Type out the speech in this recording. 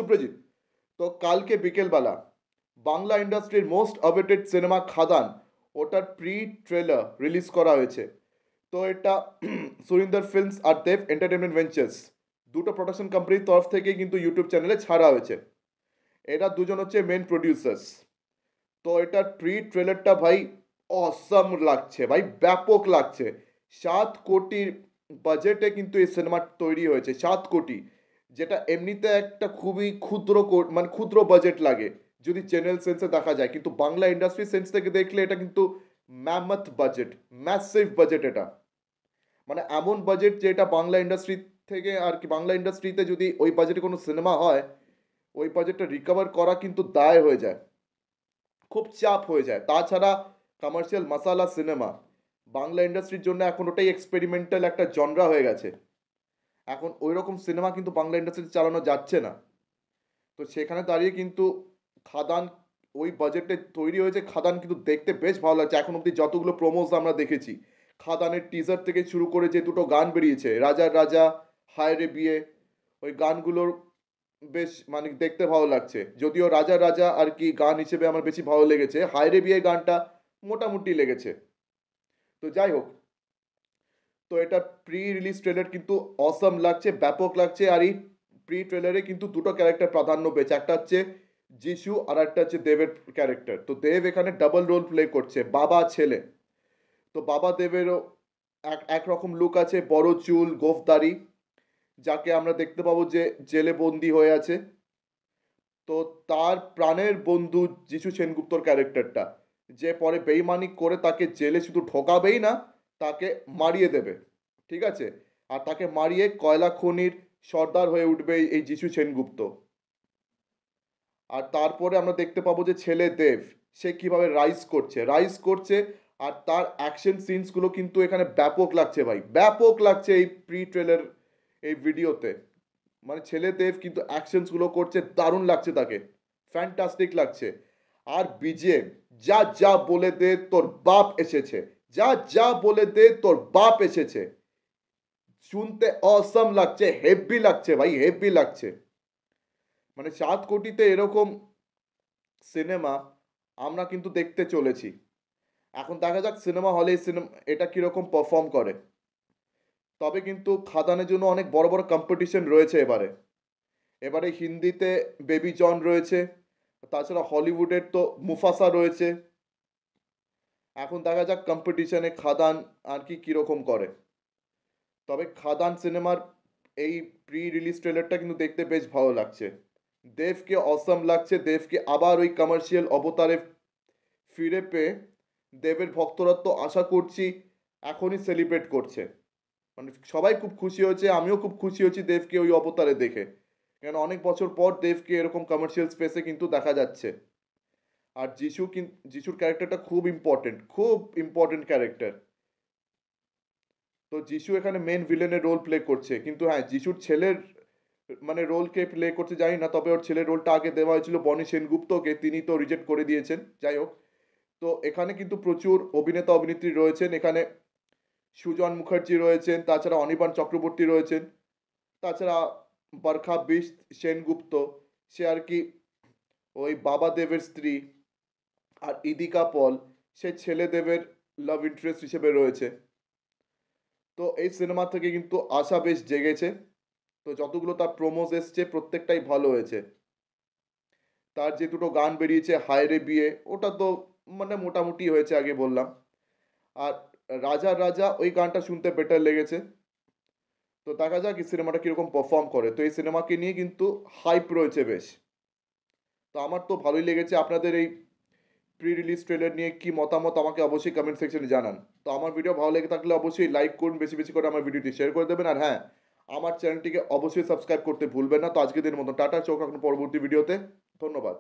সুপ্রজিৎ, তো কালকে বিকেলবেলা বাংলা ইন্ডাস্ট্রির মোস্ট অবেটেড সিনেমা খাদান, ওটার প্রি ট্রেলার রিলিজ করা হয়েছে। তো এটা সুরিন্দর ফিল্মস আর দেব এন্টারটেনমেন্ট ভেঞ্চার্স দুটো প্রোডাকশন কোম্পানির তরফ থেকে কিন্তু ইউটিউব চ্যানেলে ছাড়া হয়েছে। এরা দুজন হচ্ছে মেন প্রডিউসার্স। তো এটার প্রি ট্রেলারটা ভাই অসম লাগছে, ভাই ব্যাপক লাগছে। 7 কোটির বাজেটে কিন্তু এই সিনেমা তৈরি হয়েছে, 7 কোটি, যেটা এমনিতে একটা খুবই মানে ক্ষুদ্র বাজেট লাগে যদি জেনারেল সেন্সে দেখা যায়, কিন্তু বাংলা ইন্ডাস্ট্রি সেন্স থেকে দেখলে এটা কিন্তু ম্যামথ বাজেট, ম্যাসিভ বাজেট এটা। মানে এমন বাজেট যে এটা বাংলা ইন্ডাস্ট্রি থেকে আর কি, বাংলা ইন্ডাস্ট্রিতে যদি ওই বাজেটে কোনো সিনেমা হয়, ওই বাজেটটা রিকভার করা কিন্তু দায় হয়ে যায়, খুব চাপ হয়ে যায়। তাছাড়া কমার্শিয়াল মাসালা সিনেমা বাংলা ইন্ডাস্ট্রির জন্য এখন ওটাই এক্সপেরিমেন্টাল একটা জনরা হয়ে গেছে। এখন ওই রকম সিনেমা কিন্তু বাংলা ইন্ডাস্ট্রিতে চালানো যাচ্ছে না। তো সেখানে দাঁড়িয়ে কিন্তু খাদান ওই বাজেটে তৈরি হয়েছে। খাদান কিন্তু দেখতে বেশ ভালো লাগছে। এখন অবধি যতগুলো প্রোমোস আমরা দেখেছি, খাদানের টিজার থেকে শুরু করে যে দুটো গান বেরিয়েছে, রাজার রাজা, হায় রে বিয়ে, ওই গানগুলোর বেশ মানে দেখতে ভালো লাগছে। যদিও রাজা রাজা আর কি গান হিসেবে আমার বেশি ভালো লেগেছে, হায় রে বিয়ে গানটা মোটামুটি লেগেছে। তো যাই হোক, তো এটা প্রি রিলিজ ট্রেলার কিন্তু অসম লাগছে, ব্যাপক লাগছে। আর এই প্রি ট্রেলারে কিন্তু দুটো ক্যারেক্টার প্রাধান্য পেয়েছে, একটা হচ্ছে যিশু আর একটা হচ্ছে দেবের ক্যারেক্টার। তো দেব এখানে ডাবল রোল প্লে করছে, বাবা ছেলে। তো বাবা দেবেরও একরকম লুক আছে, বড় চুল, গোফদারি, যাকে আমরা দেখতে পাবো যে জেলে বন্দি হয়ে আছে। তো তার প্রাণের বন্ধু যিশু সেনগুপ্তর ক্যারেক্টারটা, যে পরে বেইমানি করে তাকে জেলে শুধু ঢোকাবেই না, তাকে মারিয়ে দেবে, ঠিক আছে? আর তাকে মারিয়ে কয়লা খনির সর্দার হয়ে উঠবে এই যিশু সেনগুপ্ত। আর তারপরে আমরা দেখতে পাবো যে ছেলে দেব, সে কিভাবে রাইজ করছে। আর তার অ্যাকশন সিনসগুলো কিন্তু এখানে ব্যাপক লাগছে ভাই, ব্যাপক লাগছে এই প্রি ট্রেলার, এই ভিডিওতে। মানে ছেলে দেব কিন্তু অ্যাকশনসগুলো করছে, দারুণ লাগছে তাকে, ফ্যান্টাস্টিক লাগছে। আর বিজেএম, যা যা বলে দে তোর বাপ এসেছে, যা যা বলে দে তোর বাপ এসেছে, শুনতে অসম লাগছে, হেভি লাগছে ভাই, হেভি লাগছে। মানে 7 কোটিতে এরকম সিনেমা আমরা কিন্তু দেখতে চলেছি। এখন দেখা যাক সিনেমা হলে সিনেমা এটা কিরকম পারফর্ম করে। তবে কিন্তু খাদানের জন্য অনেক বড় বড় কম্পিটিশন রয়েছে এবারে। এবারে হিন্দিতে বেবি জন রয়েছে, তাছাড়া হলিউডের তো মুফাসা রয়েছে। এখন দেখা যাক কম্পিটিশনে খাদান আর কি কীরকম করে। তবে খাদান সিনেমার এই প্রি রিলিজ ট্রেলারটা কিন্তু দেখতে বেশ ভালো লাগছে। দেবকে অসম লাগছে, দেবকে আবার ওই কমার্শিয়াল অবতারে ফিরে পেয়ে দেবের ভক্তরা তো আশা করছি এখনই সেলিব্রেট করছে। মানে সবাই খুব খুশি হয়েছে, আমিও খুব খুশি হয়েছি দেবকে ওই অবতারে দেখে। কেন অনেক বছর পর দেবকে এরকম কমার্শিয়াল স্পেসে কিন্তু দেখা যাচ্ছে। আর যিশুর ক্যারেক্টারটা খুব ইম্পর্টেন্ট ক্যারেক্টার। তো যিশু এখানে মেন ভিলেনের রোল প্লে করছে, কিন্তু হ্যাঁ যিশুর ছেলের মানে রোল কে প্লে করতে জানি না, তবে ওর ছেলের রোলটা আগে দেওয়া হয়েছিল বনি সেনগুপ্তকে, তিনি তো রিজেক্ট করে দিয়েছেন। যাই হোক, তো এখানে কিন্তু প্রচুর অভিনেতা অভিনেত্রী রয়েছেন। এখানে সুজন মুখার্জি রয়েছেন, তাছাড়া অনির্বাণ চক্রবর্তী রয়েছেন, তাছাড়া বরখা বিশ সেনগুপ্ত, সে আর কি ওই বাবা দেবের স্ত্রী। আর ইদিকা পল, সে ছেলে দেবের লাভ ইন্টারেস্ট হিসেবে রয়েছে। তো এই সিনেমা থেকে কিন্তু আশা বেশ জেগেছে। তো যতগুলো তার প্রোমোস এসছে প্রত্যেকটাই ভালো হয়েছে। তার যে দুটো গান বেরিয়েছে, হায় রে বিয়ে, ওটা তো মানে মোটামুটি হয়েছে, আগে বললাম। আর রাজা রাজা ওই গানটা শুনতে বেটার লেগেছে। তো দেখা যাক এই সিনেমাটা কীরকম পারফর্ম করে। তো এই সিনেমাকে নিয়ে কিন্তু হাইপ রয়েছে বেশ। তো আমার তো ভালোই লেগেছে। আপনাদের এই প্রি রিলিজ ট্রেলার নিয়ে কি মতামত আমাকে অবশ্যই কমেন্ট সেকশনে জানান। তো আমার ভিডিও ভালো লেগে থাকলে অবশ্যই লাইক করুন, বেশি বেশি করে আমার ভিডিওটি শেয়ার করে দেবেন। আর হ্যাঁ, আমার চ্যানেলটিকে অবশ্যই সাবস্ক্রাইব করতে ভুলবেন না। তো আজকের দিনের মতো টাটা, চোখ এখন পরবর্তী ভিডিওতে। ধন্যবাদ।